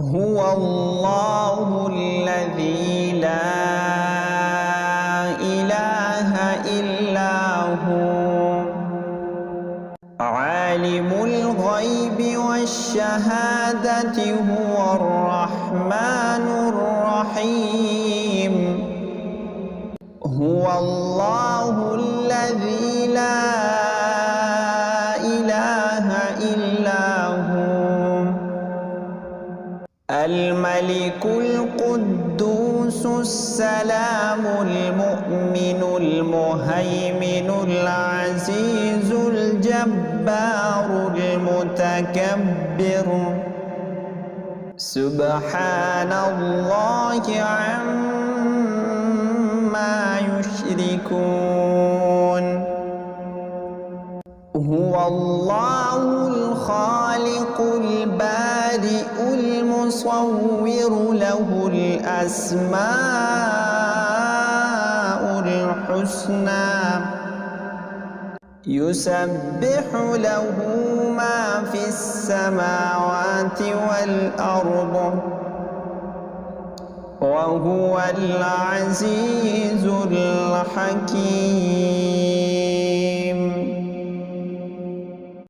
هو الله الذي لا إله إلا هو عالم الغيب والشهادة هو الرحمن الرحيم هو الله الذي لا إله إلا هو الملك القدوس السلام المؤمن المهيمن العزيز الجبار المتكبر سبحان الله عما يشركون هو الله الخالق البارئ المصور له الأسماء الحسنى يسبح له ما في السماوات والأرض وهو العزيز الحكيم.